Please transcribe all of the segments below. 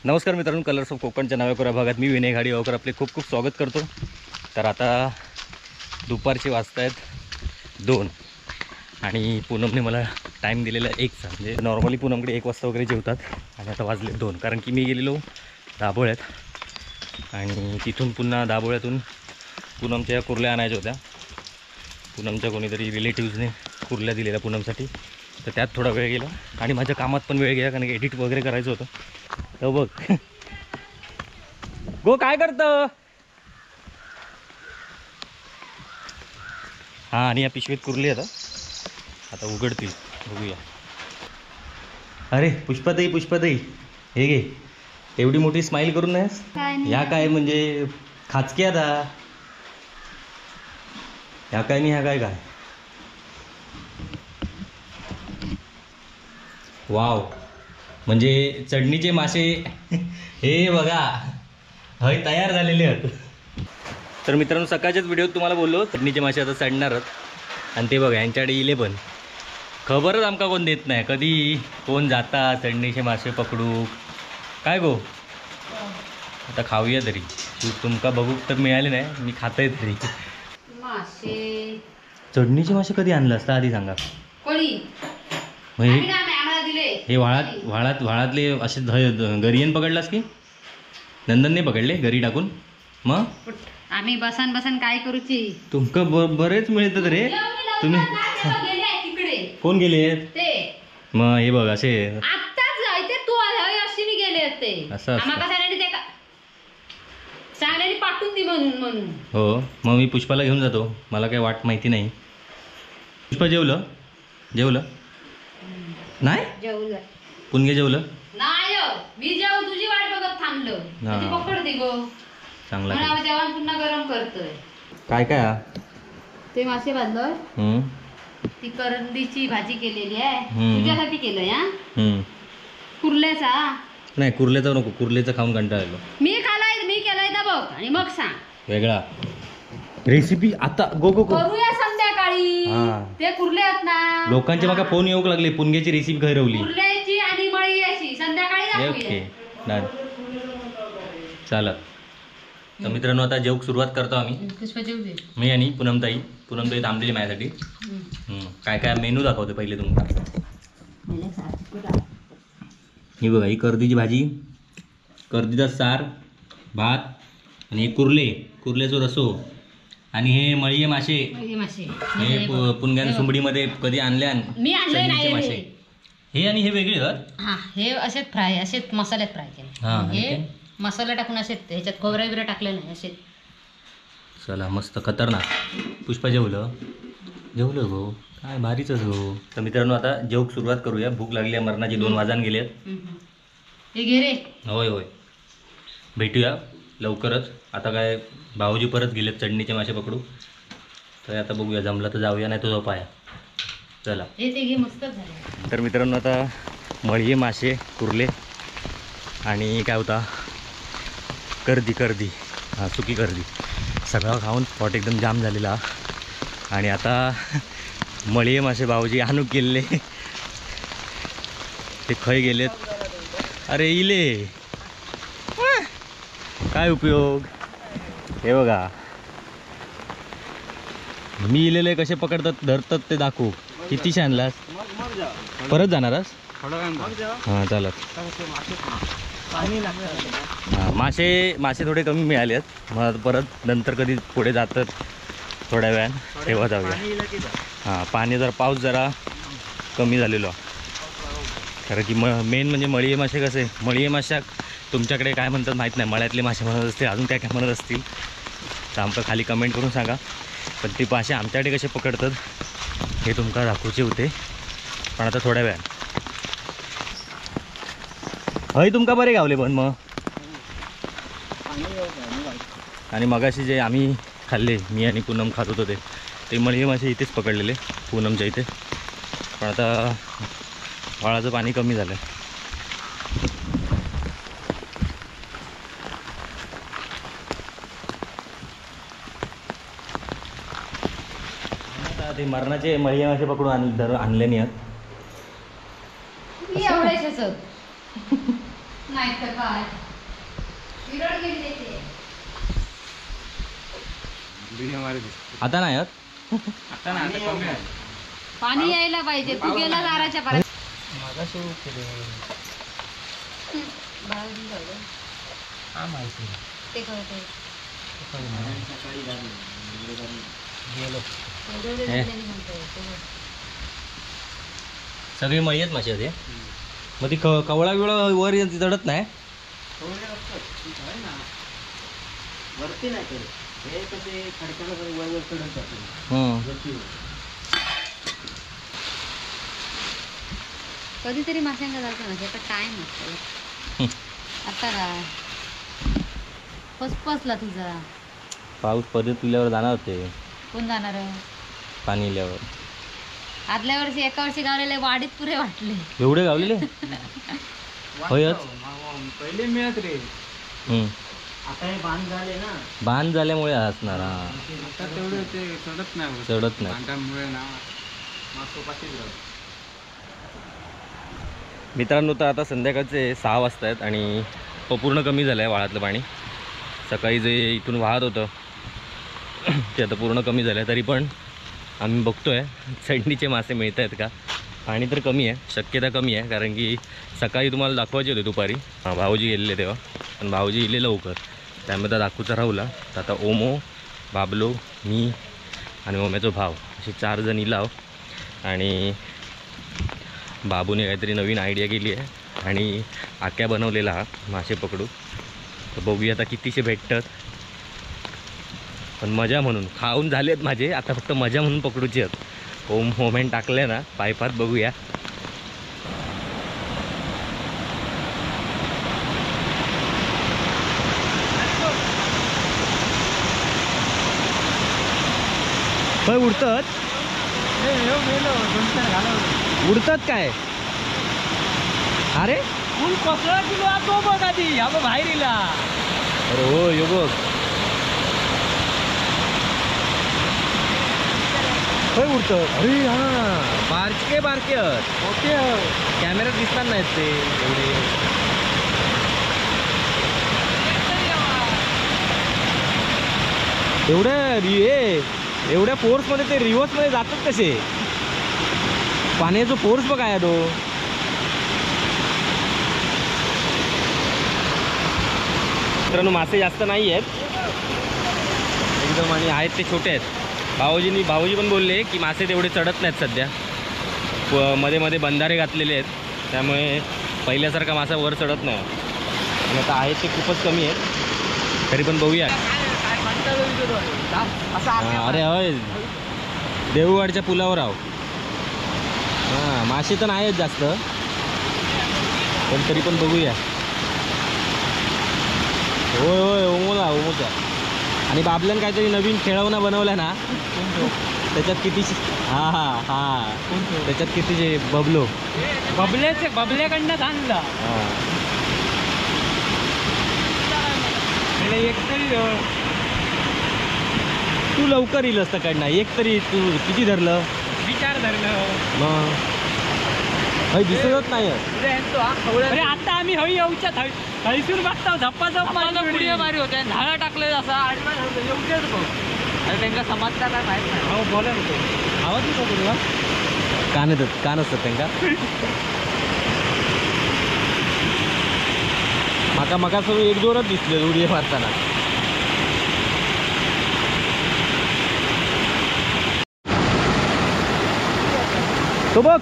नमस्कार मित्रांनो, colours of कोकणच्या नव्या भागात मी विनय घाडीगावकर आपले खूप खूप स्वागत करतो। तर आता दुपारचे वाजत आहेत 2 आणि पूनमने मला टाईम दिलेला 1चा, म्हणजे नॉर्मली पूनमकडे 1 वाजता वगैरे जेवतात आणि आता वाजले 2, कारण की मी गेलेलो दाभोळ्यात आणि तिथून पुन्हा दाभोळ्यातून पूनमच्या कुर्ल्या आणायच्या होत्या। पूनमच्या कोणीतरी रिलेटिव्सने कुर्ल्या दिलेल्या पूनमसाठी, तर त्यात थोडा वेळ गेला आणि माझ्या कामात पण वेळ गेला, कारण की एडिट वगैरे करायचं होतं। तर बघ गो काय करतं। हां, आणि या पिशवीत कुर्ली आता उघडतील, बघूया। अरे पुष्पाताई हे घे, एवढी मोठी स्माइल करून नाहीस ह्या काय म्हणजे खाचकी आता ह्या काय नाही, ह्या काय काय वाव, म्हणजे चढणीचे मासे हे बघा हय तयार झालेले आहेत। तर मित्रांनो, सकाळच्याच व्हिडिओत तुम्हाला बोललो चढणीचे मासे आता चढणारच, आणि ते बघा यांच्याकडे इले पण खबरच आमका कोण देत नाही, कधी कोण जाता चढणीचे मासे पकडू काय गो। आता खाऊया तरी, तुमका बघू तर मिळाले नाही, मी खातोय तरी मासे। चढणीचे मासे कधी आणलं असतं आधी सांगा। हे व्हाळातले असे गरीयन पकडलास की नंदनने पकडले घरी टाकून? मग आम्ही बसन काय करूची, तुमका बरेच मिळतात रे। तुम्ही कोण गेले ते मग हे बघ असे आत्ताच ते तू अशी गेले ते असं सांगण्याने पाठवून दे म्हणून हो। मग मी पुष्पाला घेऊन जातो, मला काही वाट माहिती नाही। पुष्पा जेवलं नाही? जेवलं पुणगे जेवलं नाही, मी जेव तुझी वाट बघत थांबलो, पकड दे गो चांगला। जेवण पुन्हा गरम करतोय। काय काय ते मासे बांधलोय, ती करंदीची भाजी केलेली आहे, तुझ्यासाठी केलंय। कुर्ल्याचा नाही, कुर्ल्याचा नको, कुर्ल्याचा खाऊन कंटाळा आलो। मी केलाय ना बघ, आणि मग सांग वेगळा रेसिपी आता गो करूया संध्याकाळी। ते कुर्ले आहेत ना, लोकांचे मागा फोन येऊक लागले, पुणग्याची रेसिपी घरवली, कुर्ल्याची आणि मळीयाची संध्याकाळी ओके डन चालत। तर मित्रांनो, आता जेवक सुरुवात करतो आम्ही, मी आणि पूनमताई थांबलेली माझ्यासाठी। काय काय मेनू दाखवते पहिले तुम्हाला। ही बघा, ही कर्दीची भाजी, कर्दीचा सार, भात, आणि कुर्ल्याचो रसो, आणि हे मळीये मासे हे पुणग्यान सुंबडीमध्ये कधी आणल्या मासे हे, आणि हे वेगळे हे असेच फ्राय, असेच मसाल्यात फ्राय केले, हे मसाला टाकून असे ह्याच्यात खोबरा वगैरे टाकले नाही असे। चला मस्त खतरनाक। पुष्पा जेवलं गो, काय भारीच गो। तर मित्रांनो, आता जेवक सुरुवात करूया, भूक लागली आहे मरणाची, 2 वाजून गेलेत। होय भेटूया लवकरच। आता काय भाऊजी परत गेलेत चढणीचे मासे पकडू, तर आता बघूया, जमलं तर जाऊया, नाही तो झोपाया। चला तर मित्रांनो, आता मळीये मासे, कुर्ले, आणि काय होता कर्दी सुकी कर्दी, सगळं खाऊन पोट एकदम जाम झालेला। आणि आता मळीये मासे भाऊजी आणूक गेले, ते खय गेलेत। अरे इले काय उपयोग, हे बघा मी इलेले कसे पकडतात धरतात ते दाखवू। किती आणलास, परत जाणारस? हां चालत। हां, मासे थोडे कमी मिळाले आहेत, मग परत नंतर कधी पुढे जातात थोड्या वेळानं तेव्हा जाऊया। हां, पाणी पाऊस जरा कमी झालेलो, कारण की मेन म्हणजे मळीये मासे कसे, मळीये माशा तुमच्याकडे काय म्हणतात माहीत नाही, मळ्यातले मासे म्हणत असतील, अजून काय म्हणत असतील तर आमका खाली कमेंट करून सांगा। पण ती मासे आमच्याकडे कसे पकडतात हे तुमका दाखवचे होते, पण आता थोड्या वेळात हय तुमका बरे गावले पण मग। आणि मगाशी जे आम्ही खाल्ले, मी आणि पूनम खात होतो ते मळीये मासे इथेच पकडलेले पूनमच्या इथे, पण आता व्हाळाचं पाणी कमी झालं। आता ते मरणाचे मळी मासे पकडून आणले नाही आहेत. एवढ्याच नाही तर काय विरळ गेली ते. आता नाही आहेत. पाणी यायला पाहिजे. तू गेला दाराच्या पर्यंत. ते कळतंय. सगळे मयत मासे होते. मग ती कवळा बिवळा वर चढत नाही. कधीतरी माशांना जातो ना त्याचा टाइम असतो. आता काय फसला तुझा. पाऊस परत तुल्यावर जाणार होते. कोण जाणार पाणी इल्यावर. आदल्या वर्षी एका वर्षी गावलेले वाडीत पुरे वाटले. एवढे गावलेले होयच. पहिले मिळत रे. आता हे बांध झाले ना. बांध झाल्यामुळे असणार. आता तेवढे ते चढत नाही. चढत नाही. बांधामुळे ना मासोपाशीच राहतो. मित्रांनो, तर आता संध्याकाळचे 6 वाजता आहेत आणि पूर्ण कमी झालं आहे वाळातलं पाणी. सकाळी जे इथून वाहत होतं ते आता पूर्ण कमी झालं आहे. तरी पण आम्ही बघतो आहे चढणीचे मासे मिळत आहेत का. पाणी तर कमी आहे, शक्यता कमी आहे, कारण की सकाळी तुम्हाला दाखवायचे होते दुपारी. भाऊजी गेलेले तेव्हा, पण भाऊजी गेले लवकर, त्यामध्ये दाखवूचा राहुला. तर आता ओमो, बाबलो, मी आणि ओम्याचा भाव असे 4 जण इलाव. आणि बाबूने काहीतरी नवीन आयडिया केली आहे आणि आक्या बनवलेला हा मासे पकडू. तर बघूया आता कितीशे भेटतात. पण मजा म्हणून खाऊन झालेत माझे, आता फक्त मजा म्हणून पकडूची आहेत. होमेन टाकले ना पायपात, बघूया. होय, उडतात उडतात काय. अरे फुल कसला किलो तो बघ आधी. ह्या बघ बाहेर इला. अरे हो, यो बघ. होय, उडतात. अरे हां, बारके बारके ओके. कॅमेऱ्यात दिसणार नाहीत ते एवढे. एवढ्या फोर्समध्ये ते रिव्हर्समध्ये जातात कसे. पाण्याचा फोर्स बघ आहे तो. मित्रांनो, मासे जास्त नाही आहेत एकदम, आणि आहेत ते छोटे आहेत. भाऊजी पण बोलले की मासे तेवढे चढत नाहीत सध्या. मध्ये मध्ये बंधारे घातलेले आहेत, त्यामुळे पहिल्यासारखा मासा वर चढत नाही. आणि आता आहेत ते खूपच कमी आहेत. तरी पण बघूया. अरे होय, देऊवाडच्या पुलावर आहो. हां, मासे तर नाहीत जास्त, पण तरी पण बघूया. होय होय, ओमोचा. आणि बाबल्यानं काहीतरी नवीन खेळवणा बनवला ना, त्याच्यात कितीचे. त्याच्यात कितीचे बबल्याकडनं आणला. तू लवकर येईल असतं कडनं. एक तरी तू किती धरलं. 4 धरलं. मग दिसतच नाही. अरे आता आम्ही हवी येऊच्या हळीसून बघता झप्पा पुढे मारी होते. झाडा टाकले असा आडवा एवढेच बघ. अरे त्यांना समजता काय माहीत नाही. हो, बोला होतो. आवाज येतो तुला. कान असतात त्यांना. माका सगळं एक दोनच दिसले उडी मारताना. तो बघ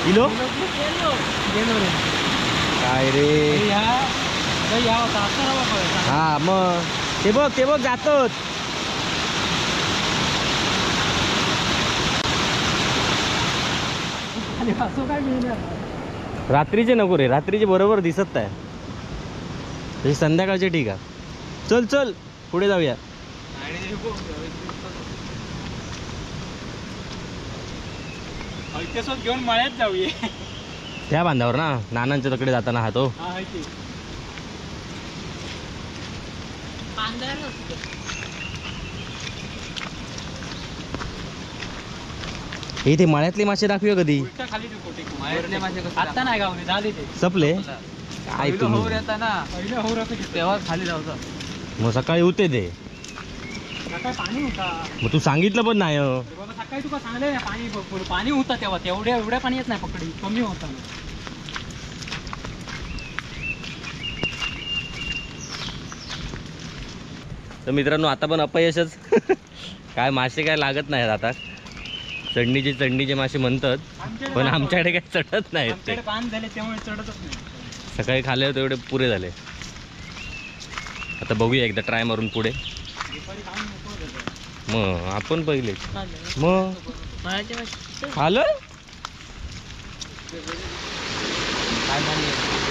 इलो काय रे. हा, मग ते बघ जातात. रात्रीचे नको रे, रात्रीचे बरोबर दिसत नाही. तसे संध्याकाळचे ठीक आहे. चल पुढे जाऊया. घेऊन मळ्यात जाऊया. त्या बांधावर ना, नानांच्या तकडे जाताना हा तो. हे ते मळ्यातले मासे दाखवूया कधी. खाली आता नाही गावले झाले ते संपले काय तुम्ही तेव्हा खाली जाऊ. मग सकाळी होते ते. पाणी होता मग तू सांगितलं पण नाही. बाबा सकाळी तुका सांगले ना पाणी होतं तेव्हा एवढ्या पाणी येत नाही पकडी कमी होता. तर मित्रांनो आता पण अपयशच. काय मासे काय लागत नाहीत आता. चढणीचे मासे म्हणतात पण आमच्याकडे काय चढत नाहीत ते. पान झाले त्यामुळे चढतच नाही. सकाळी खाल्ले होते एवढे पुरे झाले. आता बघूया एकदा ट्राय मारून पुढे. मग आपण पहिले मग आलं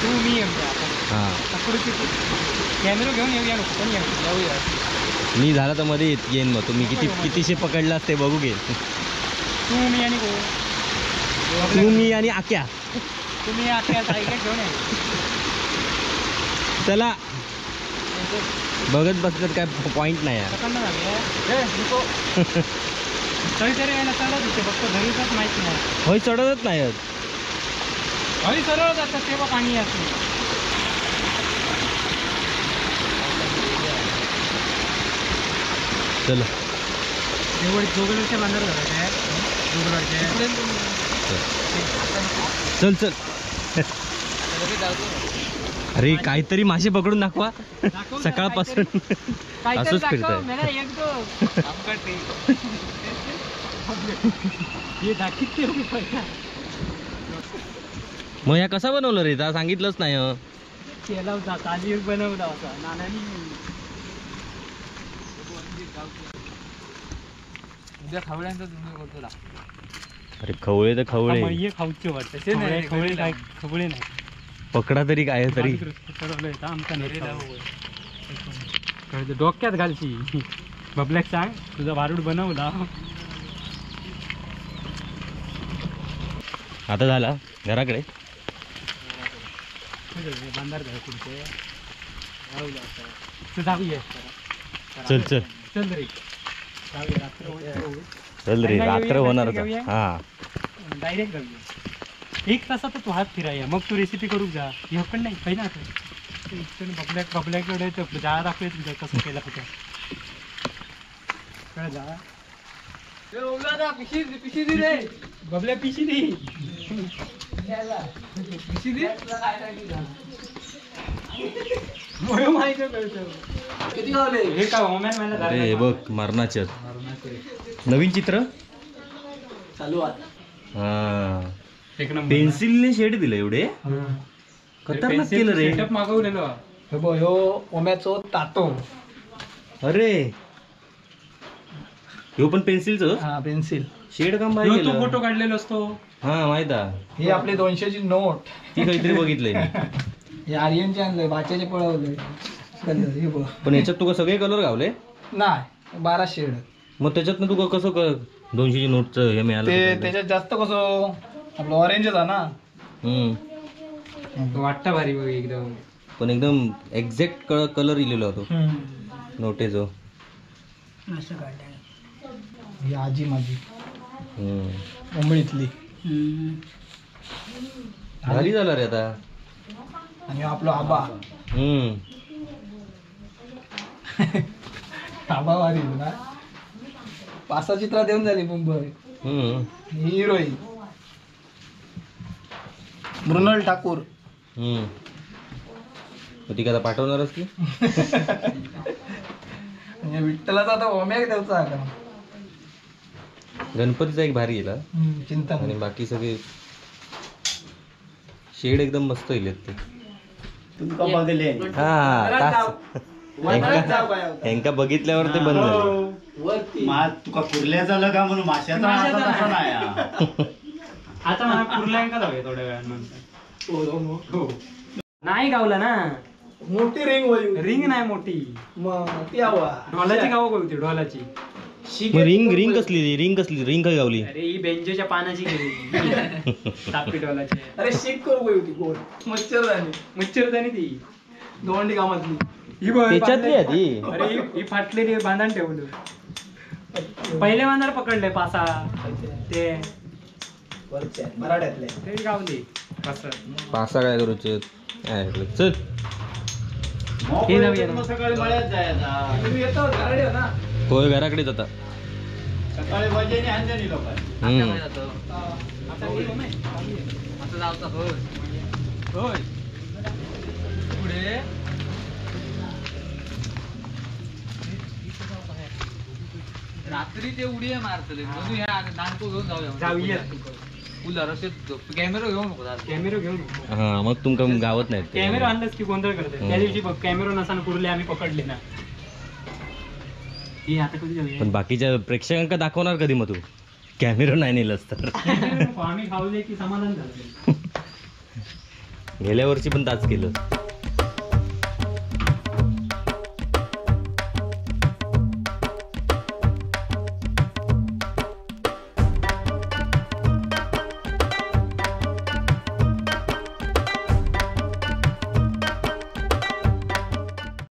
तू मी हां कॅमेरा घेऊन येऊया पण येऊया. मी झाला तर मध्ये येईन. मग तुम्ही कितीशे पकडलात ते बघू घे. तू मी आणि तू मी आणि आक्या. तुम्ही आख्या घेऊन या. चला बघत बसतात काय पॉइंट नाही आहे. तरी यायला चढत होते फक्त घरीच माहिती नाही. होय चढतच नाही. घरी सरळ जातात तेव्हा पाणी येत नाही. चलो जोगलच्या बांधार झाला काय चल चल. अरे काहीतरी मासे पकडून दाखवा. सकाळपासून असंच फिरतंय. मग या कसा बनवलं रे? ता सांगितलंच नाही. केला होता ताजी बनवला होता नानानी. उद्या खवळ्यांचा धंदा करतो. अरे खवळे तर खवळे खाऊचे वाटतं. खवळे नाही पकडा तरी काय तरी. डोक्यात घालची. बबल्याक सांग तुझा वारूड बनवला. आता झाला घराकडे. बांधार जाऊया. चल चल चल रे चल रे रात्र होणार. हा डायरेक्ट जाऊया. 1 तासात तू हात फिराया मग तू रेसिपी करू जा. हे पण नाही काही ना बबल्याकडे जाळा दाखवूया तुझ्या कसं केलं होतं. बबल्या पिशी दे. अरे बघ मरणाचे नवीन चित्र चालू आहे. हा पेन्सिलने शेड दिलं एवढे खतरनाक केलं रे. सेटअप मागवलेलो ह्यो ओम्याचो तातो. अरे ह्यो पण पेन्सिलच. हा पेन्सिल शेड काम भारी केलं. फोटो काढलेलो असतो. हा माहित आहे. ही आपली 200ची नोट. ती काहीतरी बघितलंय. हे आर्यनचे आणलंय बाच्याचे पळवलंय. पण याच्यात तुका सगळे कलर गावले नाही 12 शेड. मग त्याच्यात तुका कसं 200ची नोटचं हे मिळालं? ते त्याच्यात जास्त कसं आपलं ऑरेंजच आहे ना. वाटतं भारी बघ एकदम. पण एकदम एक्झॅक्ट कलर इलेलो होतो नोटेचो. असं काढलं ही आजी माझी मुंबईतली. भारी झाला रे आता. आणि आपलं आबा. आबा भारी ना. 5-6 चित्र देऊन झाली मुंबई. हिरोईन मृणाल ठाकूर. ती का पाठवणारच की. विठ्ठलाचा आता ओम्या द्यायचा का. गणपतीचा एक भारी गेला चिंता. आणि बाकी सगळे शेड एकदम मस्त येलेत ते. यांका बघितल्यावर ते बंद झालं. तुका कुर्ल्या झालं का म्हणून माशाचा आता मला कुर्ल्यांका जाऊया थोड्या वेळानंतर. नाही गावला ना. मोठी रिंग नाही मोठी. मग ती ढोलाची गाव होती. ढोलाची रिंग कसली रिंग काय गावली? अरे ही बेंजोच्या पानाची गेली. तापी ढोलाची. अरे शिक करू होती गोड. मच्छरदानी ती दोंडी कामातली. त्याच्यातली आहे ती. अरे ही फाटलेली बांधण ठेवलं. पहिले बांधार पकडले 5-6 ते ते गावली कसं पासा काय करूचे चल हे नवीन. मग सकाळी मळ्यात जायचा. तुम्ही येतो घराडे हो ना होय घराकडेच आता सकाळी भजनी आणते लोकांनी. आता जाऊचा होय होय पुढे रात्री ते उडी मारतले म्हणून ह्या नानको घेऊन जाऊया कूलर असे कॅमेरा घेऊन नको कॅमेरा घेऊन नको हा मग तुमका गावत नाही कॅमेरा आणलाच की गोंधळ करते त्या दिवशी कॅमेरा नसाना कुरले आम्ही पकडले ना हे आता कधी जाऊया पण बाकीच्या प्रेक्षकांका दाखवणार कधी मग तू कॅमेरा नाही नेलंस तर आम्ही खाऊ की समाधान झालं गेल्या वर्षी पण ताच केलं